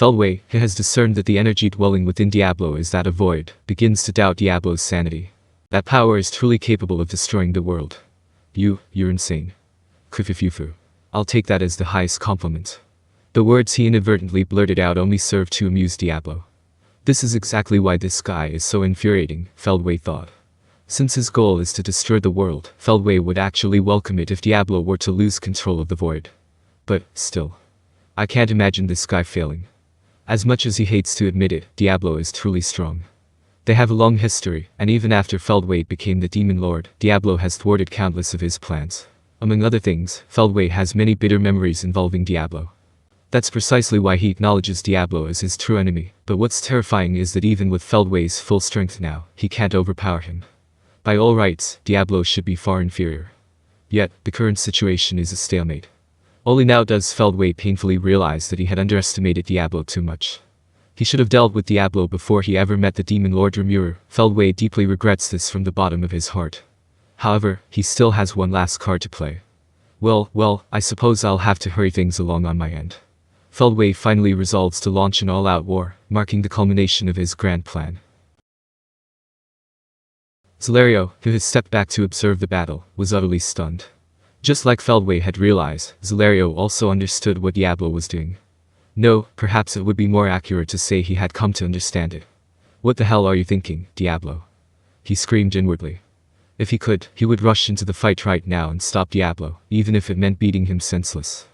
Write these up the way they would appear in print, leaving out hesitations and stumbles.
Feldway, who has discerned that the energy dwelling within Diablo is that of void, begins to doubt Diablo's sanity. That power is truly capable of destroying the world. You're insane. Kufufufu. I'll take that as the highest compliment. The words he inadvertently blurted out only served to amuse Diablo. This is exactly why this guy is so infuriating, Feldway thought. Since his goal is to destroy the world, Feldway would actually welcome it if Diablo were to lose control of the void. But, still. I can't imagine this guy failing. As much as he hates to admit it, Diablo is truly strong. They have a long history, and even after Feldway became the Demon Lord, Diablo has thwarted countless of his plans. Among other things, Feldway has many bitter memories involving Diablo. That's precisely why he acknowledges Diablo as his true enemy, but what's terrifying is that even with Feldway's full strength now, he can't overpower him. By all rights, Diablo should be far inferior. Yet, the current situation is a stalemate. Only now does Feldway painfully realize that he had underestimated Diablo too much. He should have dealt with Diablo before he ever met the Demon Lord Rimuru. Feldway deeply regrets this from the bottom of his heart. However, he still has one last card to play. Well, I suppose I'll have to hurry things along on my end. Feldway finally resolves to launch an all-out war, marking the culmination of his grand plan. Zelario, who had stepped back to observe the battle, was utterly stunned. Just like Feldway had realized, Zelario also understood what Diablo was doing. No, perhaps it would be more accurate to say he had come to understand it. What the hell are you thinking, Diablo? He screamed inwardly. If he could, he would rush into the fight right now and stop Diablo, even if it meant beating him senseless.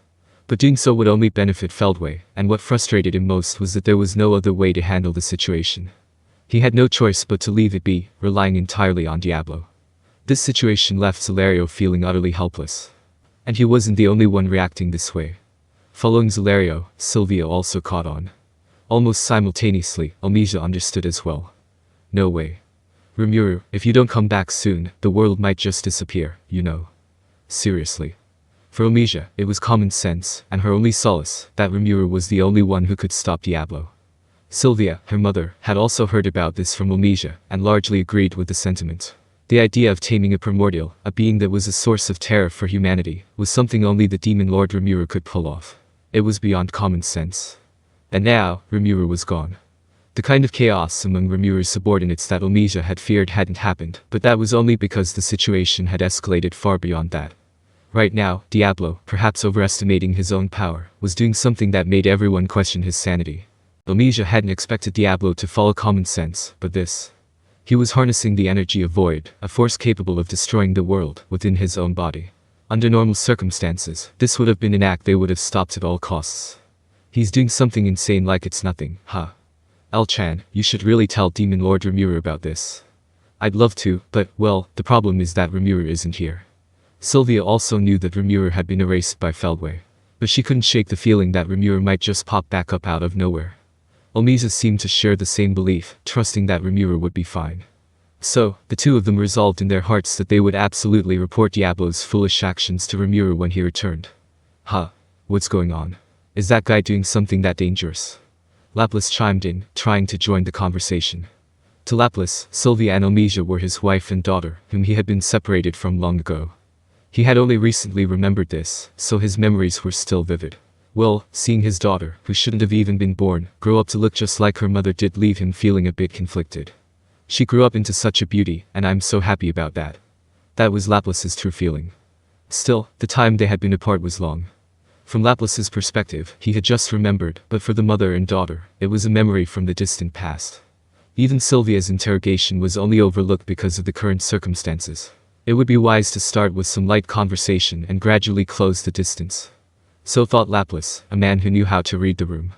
But doing so would only benefit Feldway, and what frustrated him most was that there was no other way to handle the situation. He had no choice but to leave it be, relying entirely on Diablo. This situation left Zelario feeling utterly helpless. And he wasn't the only one reacting this way. Following Zelario, Sylvia also caught on. Almost simultaneously, Elmesia understood as well. No way. Rimuru, if you don't come back soon, the world might just disappear, you know. Seriously. For Elmesia, it was common sense, and her only solace, that Rimuru was the only one who could stop Diablo. Sylvia, her mother, had also heard about this from Elmesia, and largely agreed with the sentiment. The idea of taming a primordial, a being that was a source of terror for humanity, was something only the Demon Lord Rimuru could pull off. It was beyond common sense. And now, Rimuru was gone. The kind of chaos among Rimuru's subordinates that Elmesia had feared hadn't happened, but that was only because the situation had escalated far beyond that. Right now, Diablo, perhaps overestimating his own power, was doing something that made everyone question his sanity. Elmesia hadn't expected Diablo to follow common sense, but this. He was harnessing the energy of void, a force capable of destroying the world, within his own body. Under normal circumstances, this would have been an act they would have stopped at all costs. He's doing something insane like it's nothing, huh? L-chan, you should really tell Demon Lord Rimuru about this. I'd love to, but, well, the problem is that Rimuru isn't here. Sylvia also knew that Rimuru had been erased by Feldway. But she couldn't shake the feeling that Rimuru might just pop back up out of nowhere. Elmesia seemed to share the same belief, trusting that Rimuru would be fine. So, the two of them resolved in their hearts that they would absolutely report Diablo's foolish actions to Rimuru when he returned. Huh? What's going on? Is that guy doing something that dangerous? Laplace chimed in, trying to join the conversation. To Laplace, Sylvia and Elmesia were his wife and daughter, whom he had been separated from long ago. He had only recently remembered this, so his memories were still vivid. Well, seeing his daughter, who shouldn't have even been born, grow up to look just like her mother did leave him feeling a bit conflicted. She grew up into such a beauty, and I'm so happy about that. That was Laplace's true feeling. Still, the time they had been apart was long. From Laplace's perspective, he had just remembered, but for the mother and daughter, it was a memory from the distant past. Even Sylvia's interrogation was only overlooked because of the current circumstances. It would be wise to start with some light conversation and gradually close the distance. So thought Laplace, a man who knew how to read the room.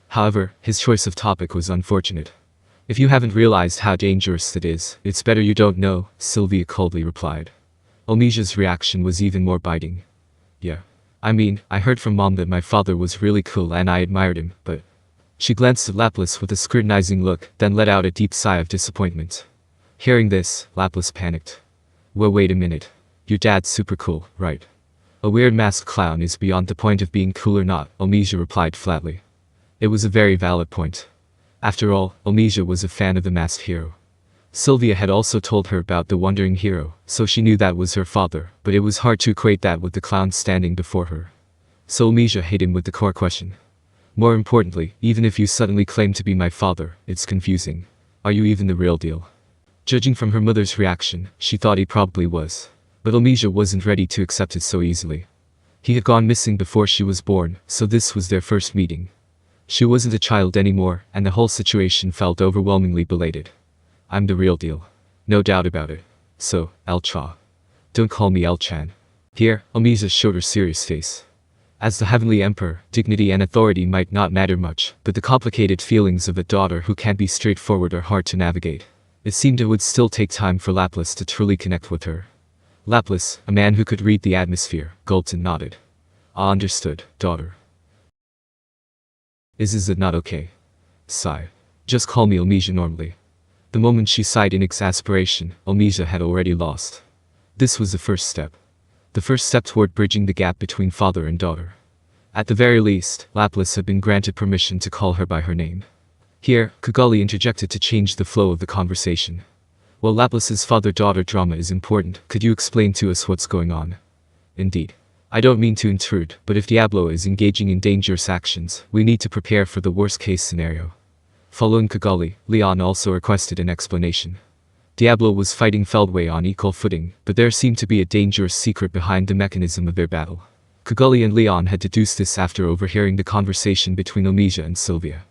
However, his choice of topic was unfortunate. If you haven't realized how dangerous that is, it's better you don't know, Sylvia coldly replied. Elmesia's reaction was even more biting. Yeah. I mean, I heard from Mom that my father was really cool and I admired him, but... She glanced at Laplace with a scrutinizing look, then let out a deep sigh of disappointment. Hearing this, Laplace panicked. Well, wait a minute. Your dad's super cool, right? A weird masked clown is beyond the point of being cool or not, Elmesia replied flatly. It was a very valid point. After all, Elmesia was a fan of the masked hero. Sylvia had also told her about the wandering hero, so she knew that was her father, but it was hard to equate that with the clown standing before her. So Elmesia hit him with the core question. More importantly, even if you suddenly claim to be my father, it's confusing. Are you even the real deal? Judging from her mother's reaction, she thought he probably was. But Elmesia wasn't ready to accept it so easily. He had gone missing before she was born, so this was their first meeting. She wasn't a child anymore, and the whole situation felt overwhelmingly belated. I'm the real deal. No doubt about it. So, El-Cha. Don't call me El-Chan. Here, Elmesia showed her serious face. As the Heavenly Emperor, dignity and authority might not matter much, but the complicated feelings of a daughter who can't be straightforward are hard to navigate. It seemed it would still take time for Laplace to truly connect with her. Laplace, a man who could read the atmosphere, gulped and nodded. I understood, daughter. Is it not okay? Sigh. Just call me Elmesia normally. The moment she sighed in exasperation, Elmesia had already lost. This was the first step. The first step toward bridging the gap between father and daughter. At the very least, Laplace had been granted permission to call her by her name. Here, Kigali interjected to change the flow of the conversation. Well, Laplace's father-daughter drama is important. Could you explain to us what's going on? Indeed. I don't mean to intrude, but if Diablo is engaging in dangerous actions, we need to prepare for the worst-case scenario. Following Kigali, Leon also requested an explanation. Diablo was fighting Feldway on equal footing, but there seemed to be a dangerous secret behind the mechanism of their battle. Kigali and Leon had deduced this after overhearing the conversation between Elmesia and Sylvia.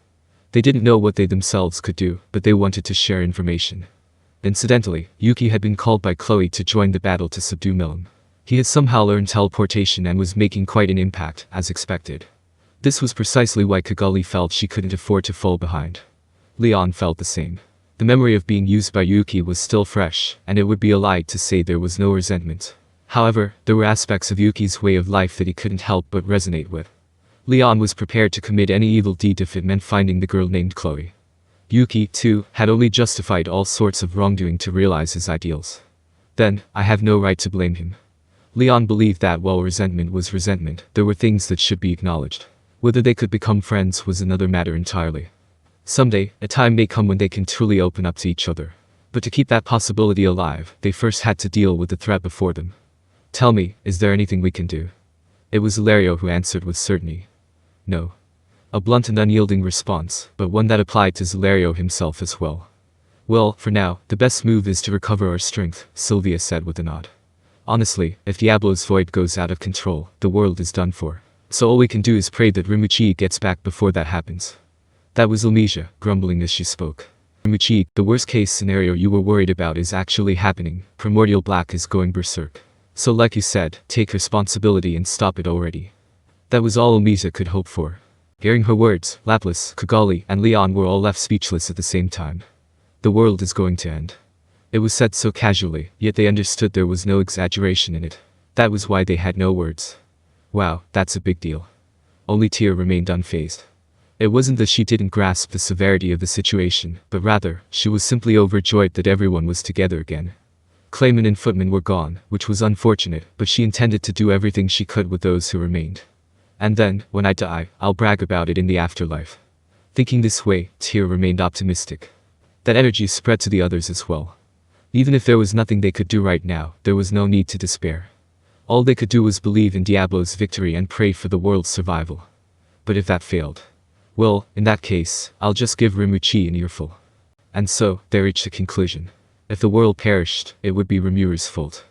They didn't know what they themselves could do, but they wanted to share information. Incidentally, Yuki had been called by Chloe to join the battle to subdue Milim. He had somehow learned teleportation and was making quite an impact, as expected. This was precisely why Kigali felt she couldn't afford to fall behind. Leon felt the same. The memory of being used by Yuki was still fresh, and it would be a lie to say there was no resentment. However, there were aspects of Yuki's way of life that he couldn't help but resonate with. Leon was prepared to commit any evil deed if it meant finding the girl named Chloe. Yuki, too, had only justified all sorts of wrongdoing to realize his ideals. Then, I have no right to blame him. Leon believed that while resentment was resentment, there were things that should be acknowledged. Whether they could become friends was another matter entirely. Someday, a time may come when they can truly open up to each other. But to keep that possibility alive, they first had to deal with the threat before them. Tell me, is there anything we can do? It was Ilario who answered with certainty. No. A blunt and unyielding response, but one that applied to Ilario himself as well. Well, for now, the best move is to recover our strength, Sylvia said with a nod. Honestly, if Diablo's void goes out of control, the world is done for. So all we can do is pray that Rimuru gets back before that happens. That was Elmesia, grumbling as she spoke. Rimuru, the worst-case scenario you were worried about is actually happening. Primordial Black is going berserk. So like you said, take responsibility and stop it already. That was all Elmesia could hope for. Hearing her words, Laplace, Kigali, and Leon were all left speechless at the same time. The world is going to end. It was said so casually, yet they understood there was no exaggeration in it. That was why they had no words. Wow, that's a big deal. Only Tyr remained unfazed. It wasn't that she didn't grasp the severity of the situation, but rather, she was simply overjoyed that everyone was together again. Clayman and Footman were gone, which was unfortunate, but she intended to do everything she could with those who remained. And then, when I die, I'll brag about it in the afterlife. Thinking this way, Tyr remained optimistic. That energy spread to the others as well. Even if there was nothing they could do right now, there was no need to despair. All they could do was believe in Diablo's victory and pray for the world's survival. But if that failed, well, in that case, I'll just give Rimuru an earful. And so, they reached a conclusion. If the world perished, it would be Rimuru's fault.